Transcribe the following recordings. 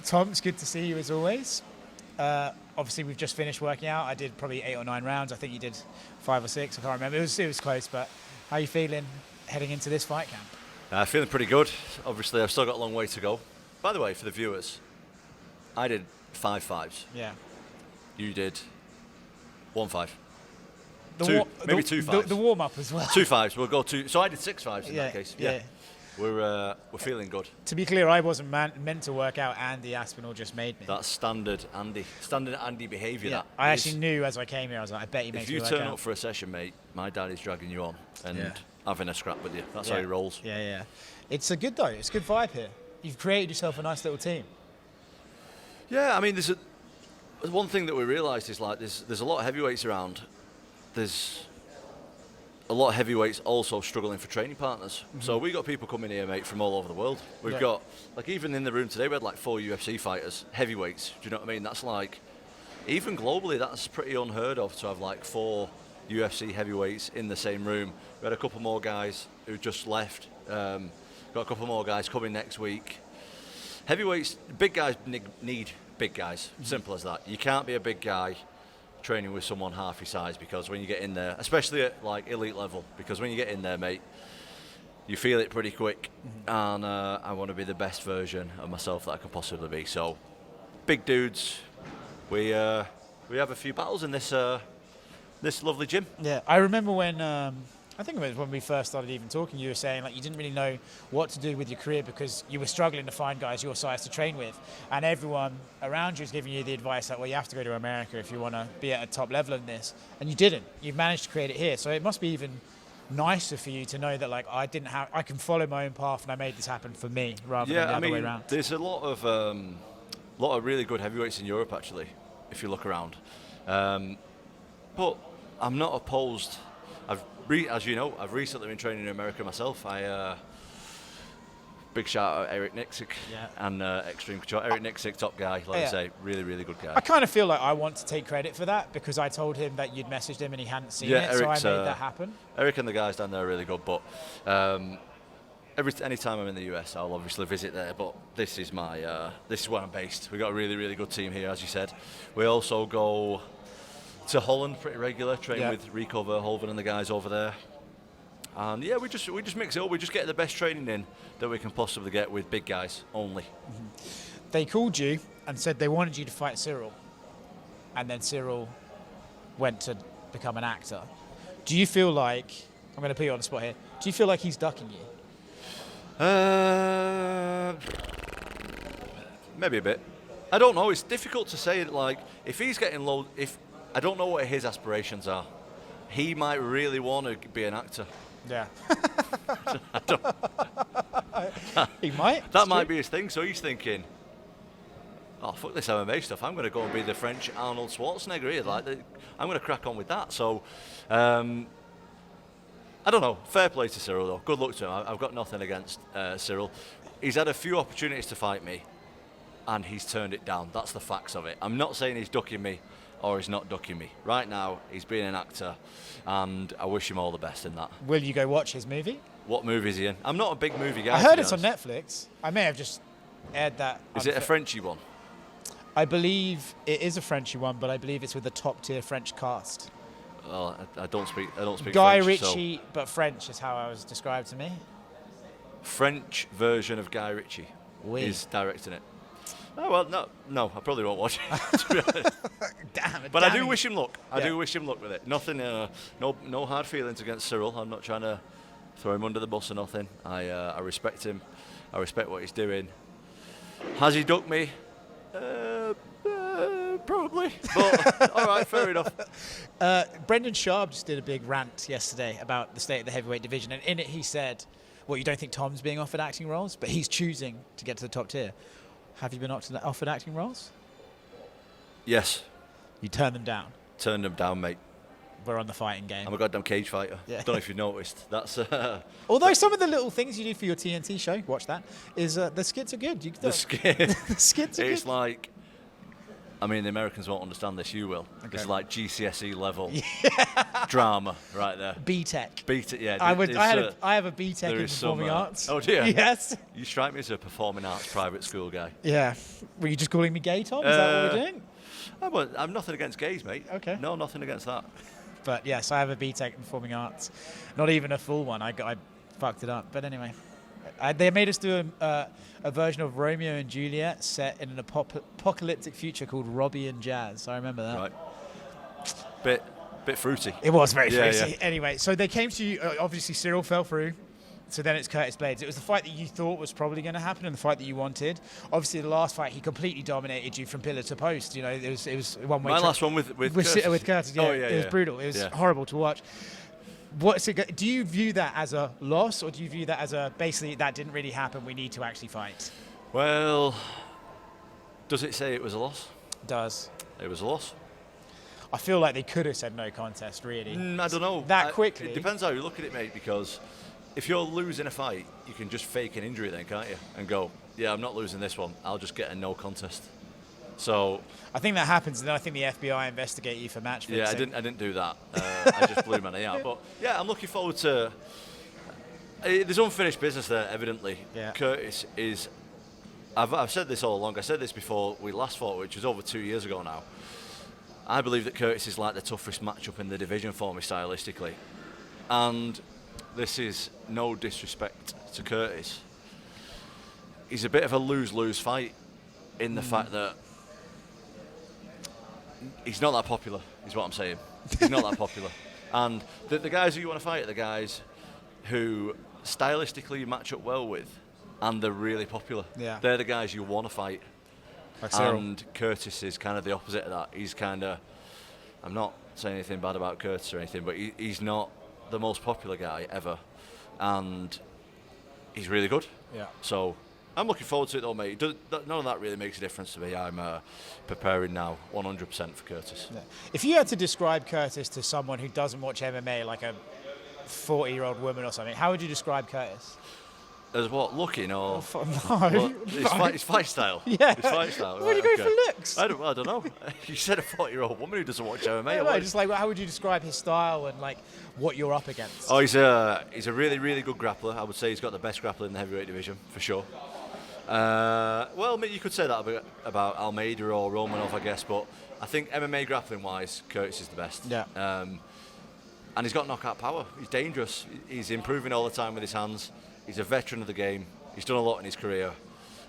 Tom, it's good to see you as always. Obviously, we've just finished working out. I did probably 8 or 9 rounds. I think you did 5 or 6. I can't remember. It was close, but how are you feeling heading into this fight camp? Feeling pretty good. Obviously, I've still got a long way to go. By the way, for the viewers, I did 5 5s. Yeah. You did 1 5. Maybe 2 5s. The warm-up as well. 2 5s. We'll go 2. So I did 6 5s in that case. Yeah. We're feeling good. To be clear, I wasn't meant to work out. Andy Aspinall just made me. That's standard Andy behaviour. Yeah. I actually knew as I came here, I was like, I bet he makes me work out. If you turn up for a session, mate, my dad is dragging you on and having a scrap with you. That's how he rolls. Yeah. It's a good though. It's a good vibe here. You've created yourself a nice little team. Yeah, I mean, there's one thing that we realised is like there's a lot of heavyweights around. There's a lot of heavyweights also struggling for training partners. Mm-hmm. So we got people coming here, mate, from all over the world. We've got, like, even in the room today, we had like 4 UFC fighters, heavyweights. Do you know what I mean? That's like, even globally, that's pretty unheard of to have like 4 UFC heavyweights in the same room. We had a couple more guys who just left. Got a couple more guys coming next week. Heavyweights, big guys need big guys. Simple as that. You can't be a big guy training with someone half your size, because when you get in there, especially at like elite level, because when you get in there, mate, you feel it pretty quick. And I want to be the best version of myself that I can possibly be. So, big dudes, we have a few battles in this lovely gym. Yeah, I remember when I think it was when we first started even talking, you were saying like you didn't really know what to do with your career because you were struggling to find guys your size to train with, and everyone around you was giving you the advice that, well, you have to go to America if you want to be at a top level in this, and you didn't. You've managed to create it here, so it must be even nicer for you to know that like I can follow my own path and I made this happen for me rather than the other way around. There's a lot of really good heavyweights in Europe actually, if you look around, but I'm not opposed. As you know, I've recently been training in America myself. Big shout out Eric Nixick and Extreme Couture. Eric Nixick, top guy, I say, really, really good guy. I kind of feel like I want to take credit for that because I told him that you'd messaged him and he hadn't seen it, Eric's, so I made that happen. Eric and the guys down there are really good, but any time I'm in the US, I'll obviously visit there. But this is where I'm based. We've got a really, really good team here, as you said. We also go to Holland pretty regular, train with Rico Verhoeven and the guys over there. And we just mix it up. We just get the best training in that we can possibly get with big guys only. Mm-hmm. They called you and said they wanted you to fight Ciryl, and then Ciryl went to become an actor. Do you feel like, I'm going to put you on the spot here, do you feel like he's ducking you? Maybe a bit. I don't know. It's difficult to say. Like, if he's getting low, I don't know what his aspirations are. He might really want to be an actor. Yeah. I don't. He might. That might be his thing. So he's thinking, oh, fuck this MMA stuff. I'm going to go and be the French Arnold Schwarzenegger here. Like, I'm going to crack on with that. So, I don't know. Fair play to Ciryl, though. Good luck to him. I've got nothing against Ciryl. He's had a few opportunities to fight me, and he's turned it down. That's the facts of it. I'm not saying he's ducking me or he's not ducking me. Right now, he's being an actor, and I wish him all the best in that. Will you go watch his movie? What movie is he in? I'm not a big movie guy. I heard it's on Netflix. I may have just aired that. Is it a Frenchy one? I believe it is a Frenchy one, but I believe it's with a top-tier French cast. Well, I don't speak Guy French. Ritchie, but French is how I was described to me. French version of Guy Ritchie is directing it. Oh, well, no, I probably won't watch it, to be honest. Damn it. But I do wish him luck. I do wish him luck with it. Nothing, no hard feelings against Ciryl. I'm not trying to throw him under the bus or nothing. I respect him. I respect what he's doing. Has he ducked me? Probably. But, all right, fair enough. Brendan Sharp just did a big rant yesterday about the state of the heavyweight division, and in it he said, well, you don't think Tom's being offered acting roles, but he's choosing to get to the top tier. Have you been offered acting roles? Yes. You turned them down? Turned them down, mate. We're on the fighting game. I'm a goddamn cage fighter. Yeah. Don't know if you noticed. That's. Although some of the little things you do for your TNT show, watch that, is the skits are good. The skits are good. It's like, I mean, the Americans won't understand this. You will. Okay. It's like GCSE level drama right there. B-Tech. B-Tech, yeah. I have a B-Tech in performing arts. Oh dear. Yes. You strike me as a performing arts private school guy. Yeah. Were you just calling me gay, Tom? Is that what we're doing? I'm nothing against gays, mate. Okay. No, nothing against that. But yes, I have a B-Tech in performing arts. Not even a full one. I fucked it up. But anyway, they made us do a version of Romeo and Juliet set in an apocalyptic future called Robbie and Jazz. I remember that. Right. Bit fruity. It was very fruity. Yeah. Anyway, so they came to you. Obviously, Ciryl fell through. So then it's Curtis Blaydes. It was the fight that you thought was probably going to happen and the fight that you wanted. Obviously, the last fight, he completely dominated you from pillar to post. You know, it was one way. My last one with Curtis. With Curtis, yeah. Oh, yeah, it was brutal. It was horrible to watch. Do you view that as a loss, or do you view that as basically that didn't really happen, we need to actually fight? Well, does it say it was a loss? It does. It was a loss. I feel like they could have said no contest, really. I don't know. That quickly. It depends how you look at it, mate, because if you're losing a fight, you can just fake an injury then, can't you? And go, yeah, I'm not losing this one. I'll just get a no contest. So I think that happens, and then I think the FBI investigate you for match fixing. Yeah, I didn't do that. I just blew my knee out. But yeah, I'm looking forward to. There's unfinished business there, evidently. Yeah. Curtis is. I've said this all along. I said this before we last fought, which was over 2 years ago now. I believe that Curtis is like the toughest matchup in the division for me stylistically, and this is no disrespect to Curtis. He's a bit of a lose-lose fight in the fact that he's not that popular, is what I'm saying. He's not that popular. And the guys who you want to fight are the guys who stylistically you match up well with, and they're really popular. Yeah. They're the guys you want to fight. Like Ciryl. And Curtis is kind of the opposite of that. He's kind of, I'm not saying anything bad about Curtis or anything, but he's not the most popular guy ever. And he's really good. Yeah. So I'm looking forward to it though, mate. None of that really makes a difference to me. I'm preparing now 100% for Curtis. Yeah. If you had to describe Curtis to someone who doesn't watch MMA, like a 40-year-old woman or something, how would you describe Curtis? As what, looking or? His fight style. Yeah. His fight style. Why do you go for looks? I don't know. You said a 40-year-old woman who doesn't watch MMA. No, just like, how would you describe his style and like what you're up against? Oh, he's a really, really good grappler. I would say he's got the best grappler in the heavyweight division for sure. Well, you could say that about Almeida or Romanov, I guess, but I think MMA grappling wise, Curtis is the best. Yeah. And he's got knockout power. He's dangerous. He's improving all the time with his hands. He's a veteran of the game. He's done a lot in his career.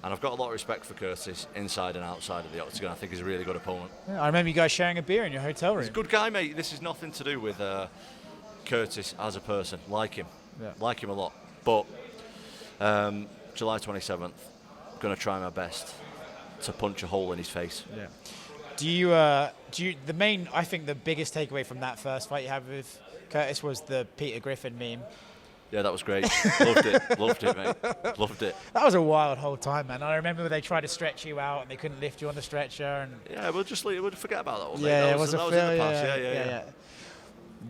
And I've got a lot of respect for Curtis inside and outside of the octagon. I think he's a really good opponent. Yeah, I remember you guys sharing a beer in your hotel room. He's a good guy, mate. This is nothing to do with Curtis as a person. Like him. Yeah. Like him a lot. But July 27th, I'm going to try my best to punch a hole in his face. Yeah. I think the biggest takeaway from that first fight you had with Curtis was the Peter Griffin meme. Yeah, that was great. Loved it, mate. Loved it. That was a wild whole time, man. I remember when they tried to stretch you out and they couldn't lift you on the stretcher. And yeah, we'll forget about that one. Yeah, that was in the past.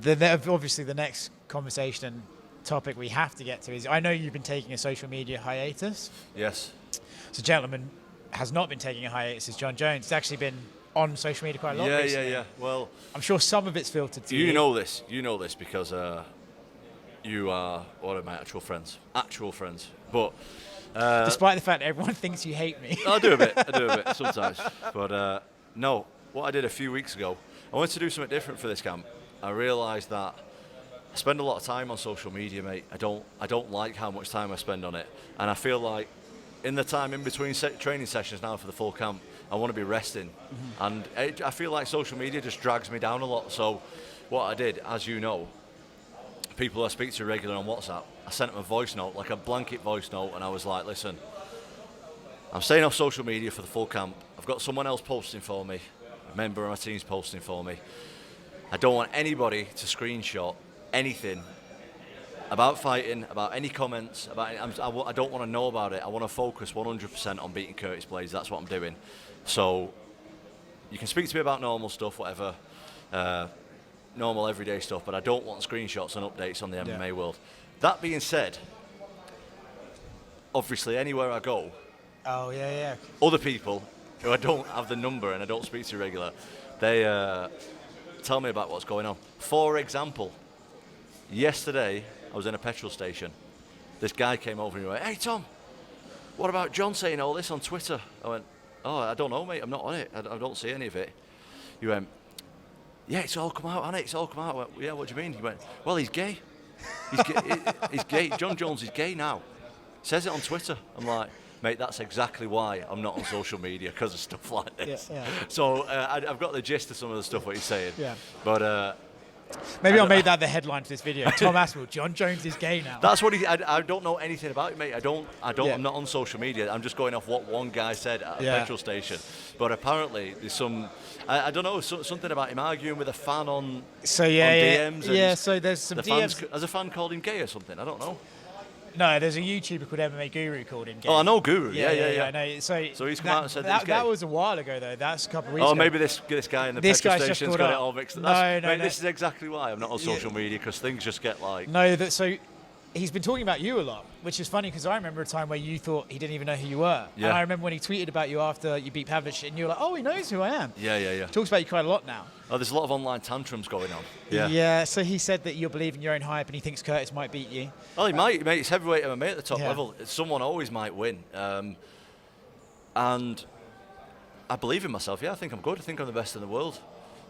Yeah. Obviously, the next conversation and topic we have to get to is, I know you've been taking a social media hiatus. Yes. So, gentleman has not been taking a hiatus. Is Jon Jones. It's actually been on social media quite a lot recently. Yeah. Well, I'm sure some of it's filtered to you. You know this because you are one of my actual friends. But despite the fact that everyone thinks you hate me. I do a bit sometimes. But no, what I did a few weeks ago, I wanted to do something different for this camp. I realised that I spend a lot of time on social media, mate. I don't like how much time I spend on it, and I feel like in the time in between training sessions now for the full camp, I want to be resting, and I feel like social media just drags me down a lot. So what I did, as you know, people I speak to regularly on WhatsApp, I sent them a voice note, like a blanket voice note, and I was like, listen, I'm staying off social media for the full camp. I've got someone else posting for me, a member of my team's posting for me. I don't want anybody to screenshot anything about fighting, about any comments, I don't want to know about it. I want to focus 100% on beating Curtis Blaydes. That's what I'm doing. So you can speak to me about normal stuff, whatever, normal everyday stuff, but I don't want screenshots and updates on the MMA world. That being said, obviously anywhere I go, oh yeah, other people who I don't have the number and I don't speak to regular, they tell me about what's going on. For example, yesterday I was in a petrol station. This guy came over and he went, "Hey Tom, what about Jon saying all this on Twitter?" I went, "Oh, I don't know, mate. I'm not on it. I don't see any of it." He went, "Yeah, it's all come out, hasn't it? It's all come out." I went, "Yeah, what do you mean?" He went, "Well, he's gay. He's gay. Jon Jones is gay now. Says it on Twitter." I'm like, "Mate, that's exactly why I'm not on social media, because of stuff like this." Yeah. So I've got the gist of some of the stuff what he's saying. Yeah. But maybe I'll make that the headline for this video. Tom Aspinall, Jon Jones is gay now. that's what I don't know anything about it, mate. Yeah. I'm not on social media. I'm just going off what one guy said at a petrol station. But apparently there's some, I don't know, something about him arguing with a fan on DMs. Yeah, so there's some DMs. Has a fan called him gay or something? I don't know. No, there's a YouTuber called MMA Guru called him gay. Oh, I know Guru. Yeah. I know. So he's come out and said that he's gay. That was a while ago, though. That's a couple of weeks ago. Oh, maybe this guy in the petrol station's got it all mixed up. No. This is exactly why I'm not on social media, because things just get like... So he's been talking about you a lot, which is funny because I remember a time where you thought he didn't even know who you were. Yeah. And I remember when he tweeted about you after you beat Pavlich, and you were like, "Oh, he knows who I am." Yeah. Talks about you quite a lot now. Oh, there's a lot of online tantrums going on. Yeah. Yeah, so he said that you're believing your own hype and he thinks Curtis might beat you. Well, he might, mate. It's heavyweight MMA at the top level. Someone always might win. And I believe in myself. Yeah, I think I'm good. I think I'm the best in the world.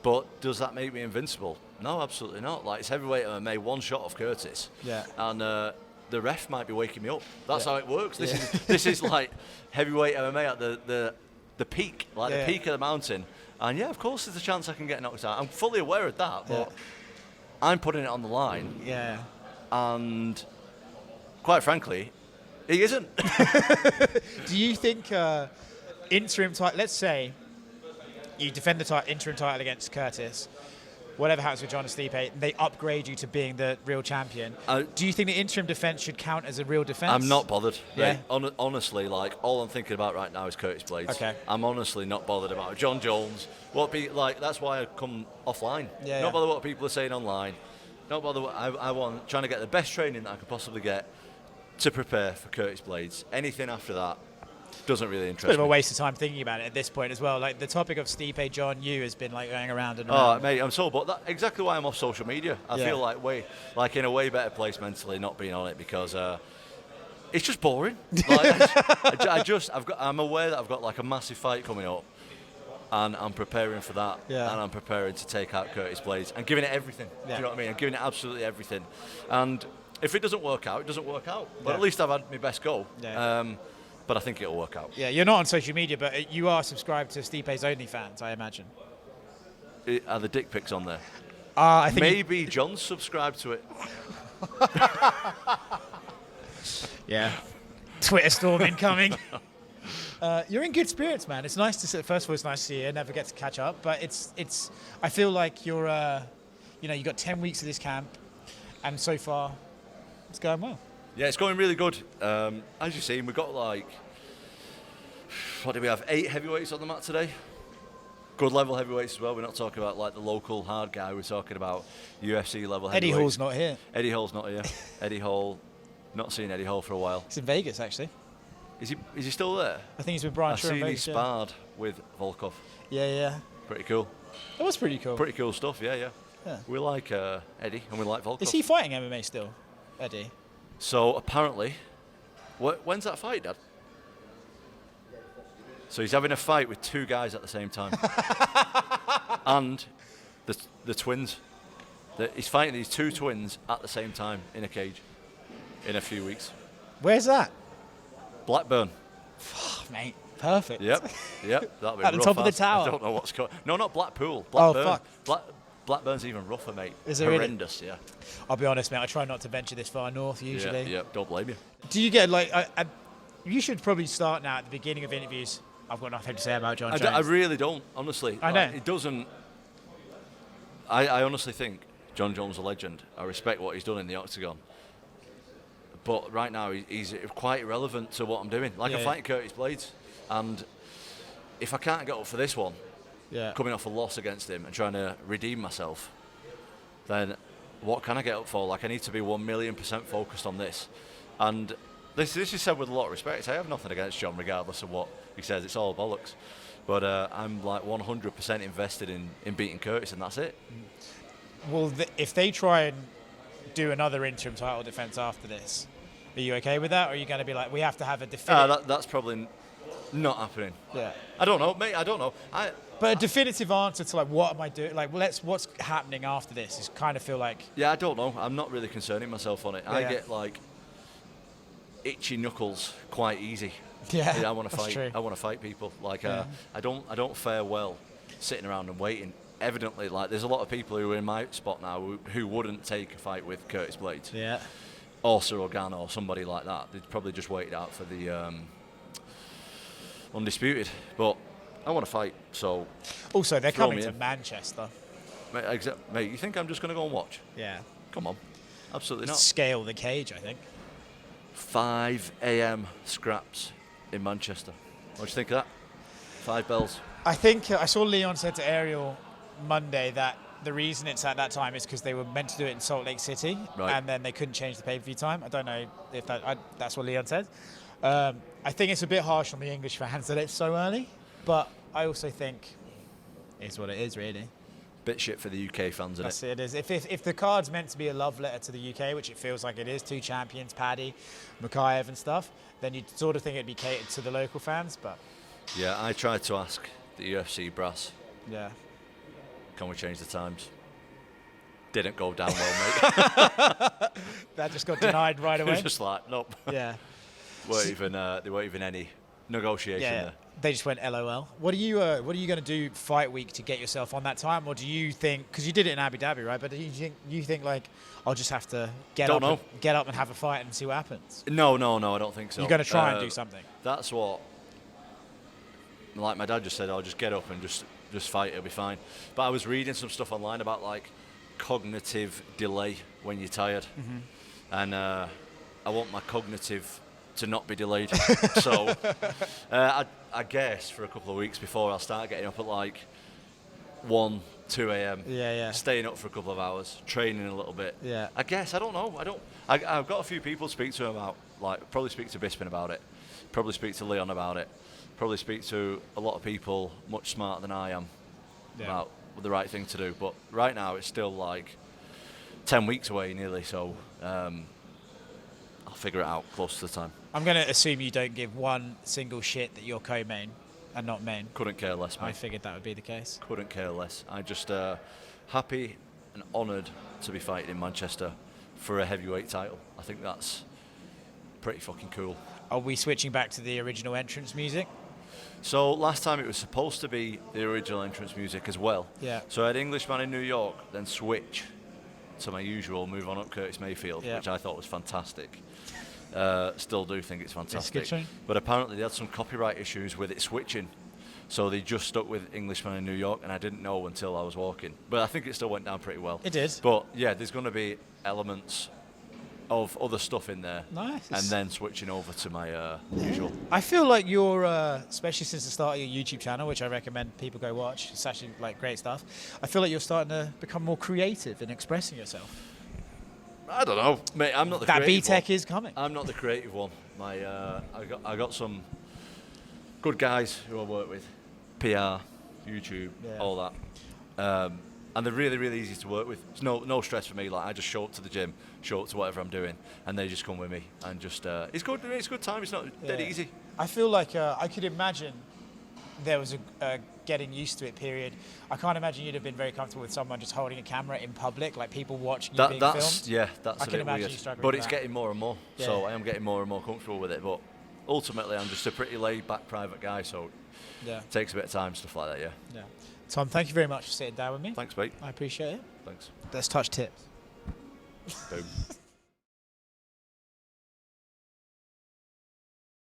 But does that make me invincible? No, absolutely not. Like, it's heavyweight MMA, one shot off Curtis. Yeah. And the ref might be waking me up. That's how it works. This is like heavyweight MMA at the peak, the peak of the mountain. And yeah, of course there's a chance I can get knocked out. I'm fully aware of that, but I'm putting it on the line. Yeah. And quite frankly, he isn't. Do you think interim title, let's say you defend the interim title against Curtis, whatever happens with Jon and Stipe, they upgrade you to being the real champion. Do you think the interim defense should count as a real defense? I'm not bothered. Yeah. Honestly, like, all I'm thinking about right now is Curtis Blaydes. Okay. I'm honestly not bothered about it. Jon Jones. That's why I come offline. Yeah. Not bother what people are saying online. Not bother what I want. Trying to get the best training that I could possibly get to prepare for Curtis Blaydes. Anything after that doesn't really interest me. It's a bit of a waste of time thinking about it at this point as well. Like, the topic of Stipe, Jon, you has been like going around and around. Oh, mate, I'm so bored. That's exactly why I'm off social media. I feel like in a way better place mentally not being on it, because it's just boring. I'm aware that I've got like a massive fight coming up, and I'm preparing for that. Yeah. And I'm preparing to take out Curtis Blaydes and giving it everything. Yeah. Do you know what I mean? I'm giving it absolutely everything. And if it doesn't work out, it doesn't work out. But at least I've had my best go. Yeah. But I think it'll work out. Yeah, you're not on social media, but you are subscribed to Stipe's OnlyFans, I imagine. Are the dick pics on there? I think Maybe John's subscribed to it. Yeah. Twitter storm incoming. You're in good spirits, man. It's nice to see. First of all, it's nice to see you. Never get to catch up, but it's. I feel like you're. You got 10 weeks of this camp, and so far, it's going well. Yeah, it's going really good. As you've seen, we've got what do we have? 8 heavyweights on the mat today. Good level heavyweights as well. We're not talking about like the local hard guy. We're talking about UFC level heavyweights. Eddie Hall's not here. Eddie Hall's not here. Eddie Hall, not seen Eddie Hall for a while. He's in Vegas, actually. Is he still there? I think he's with Brian Shaw in I've seen he Vegas. sparred with Volkov. Yeah. Pretty cool. That was pretty cool. Pretty cool stuff, yeah. We like Eddie and we like Volkov. Is he fighting MMA still, Eddie? So apparently, when's that fight, Dad? So he's having a fight with 2 guys at the same time. And the twins. He's fighting these 2 twins at the same time in a cage in a few weeks. Where's that? Blackburn. Oh, mate, perfect. Yep. That'll be at the top of the tower. I don't know what's going. No, not Blackpool. Blackburn. Oh, fuck. Blackburn's even rougher, mate. Is it horrendous? Really? Yeah. I'll be honest, mate. I try not to venture this far north usually. Yeah. Don't blame you. Do you get you should probably start now at the beginning of interviews. I've got nothing to say about Jon Jones. I really don't, honestly. I know. It doesn't. I honestly think Jon Jones is a legend. I respect what he's done in the octagon. But right now, he's quite irrelevant to what I'm doing. I'm fighting Curtis Blaydes. And if I can't get up for this one, coming off a loss against him and trying to redeem myself, then what can I get up for? I need to be 1,000,000% focused on this. And this is said with a lot of respect. I have nothing against Jon, regardless of what he says. It's all bollocks. But I'm like 100% invested in beating Curtis, and that's it. Well, if they try and do another interim title defense after this, are you okay with that, or are you going to be like, we have to have a definitive? That's probably not happening. Yeah. I don't know, mate. I don't know. But a definitive answer to like, what am I doing? Like, what's happening after this is kind of feel like. Yeah, I don't know. I'm not really concerning myself on it. Yeah. I get like itchy knuckles quite easy. Yeah, I want to fight. true. I want to fight people. Like I don't fare well sitting around and waiting. Evidently, like there's a lot of people who are in my spot now who wouldn't take a fight with Curtis Blaydes. Yeah. Or Ciryl Gane or somebody like that. They'd probably just waited out for the undisputed. But I want to fight, so. Also, they're coming to Manchester. Mate, you think I'm just going to go and watch? Yeah. Come on. Absolutely not. Scale the cage, I think. 5 a.m. scraps in Manchester. What do you think of that? 5 bells. I think I saw Leon said to Ariel Monday that the reason it's at that time is because they were meant to do it in Salt Lake City, and then they couldn't change the pay-per-view time. I don't know if that's what Leon said. I think it's a bit harsh on the English fans that it's so early, but I also think it's what it is, really. Bit shit for the UK fans, isn't it? That's it is. If the card's meant to be a love letter to the UK, which it feels like it is, 2 champions, Paddy, Makayev and stuff, then you'd sort of think it'd be catered to the local fans, but... Yeah, I tried to ask the UFC brass. Yeah. Can we change the times? Didn't go down well, mate. That just got denied right away? Just like, nope. Yeah. There weren't even any negotiation there. They just went LOL. What are you going to do fight week to get yourself on that time, or do you think, because you did it in Abu Dhabi, right? But do you think like I'll just have to get up and have a fight and see what happens? No, I don't think so. You're going to try and do something. That's what, like my dad just said, I'll just get up and just fight. It'll be fine. But I was reading some stuff online about like cognitive delay when you're tired, and I want my cognitive to not be delayed. So I guess for a couple of weeks before I'll start getting up at like 1, 2 a.m. Yeah. Staying up for a couple of hours, training a little bit. Yeah. I guess, I don't know. I've got a few people to speak to about, like, probably speak to Bisping about it, probably speak to Leon about it, probably speak to a lot of people much smarter than I am about the right thing to do. But right now it's still like 10 weeks away nearly, so I'll figure it out close to the time. I'm going to assume you don't give one single shit that you're co-main and not main. Couldn't care less, mate. I figured that would be the case. Couldn't care less. I'm just happy and honoured to be fighting in Manchester for a heavyweight title. I think that's pretty fucking cool. Are we switching back to the original entrance music? So last time it was supposed to be the original entrance music as well. Yeah. So I had Englishman in New York, then switch to my usual Move On Up Curtis Mayfield, which I thought was fantastic. Still do think it's fantastic. It's a good tune. But apparently they had some copyright issues with it switching. So they just stuck with Englishman in New York, and I didn't know until I was walking. But I think it still went down pretty well. It did. But yeah, there's going to be elements of other stuff in there. Nice. And then switching over to my usual. I feel like you're, especially since the start of your YouTube channel, which I recommend people go watch. It's actually like great stuff. I feel like you're starting to become more creative in expressing yourself. I don't know, mate. I'm not the creative one. That B-Tech is coming. I'm not the creative one. I got some good guys who I work with, PR, YouTube, all that, and they're really, really easy to work with. It's no stress for me. Like I just show up to the gym, show up to whatever I'm doing, and they just come with me and just it's good. It's a good time. It's not dead easy. I feel like I could imagine there was a getting used to it period. I can't imagine you'd have been very comfortable with someone just holding a camera in public, like people watching you being filmed. Yeah, that's I a can bit imagine weird. you struggling But with it's that. getting more and more. Yeah. So I am getting more and more comfortable with it. But ultimately, I'm just a pretty laid-back private guy, so it takes a bit of time, stuff like that. Yeah. Tom, thank you very much for sitting down with me. Thanks, mate. I appreciate it. Thanks. Let's touch tips. Boom.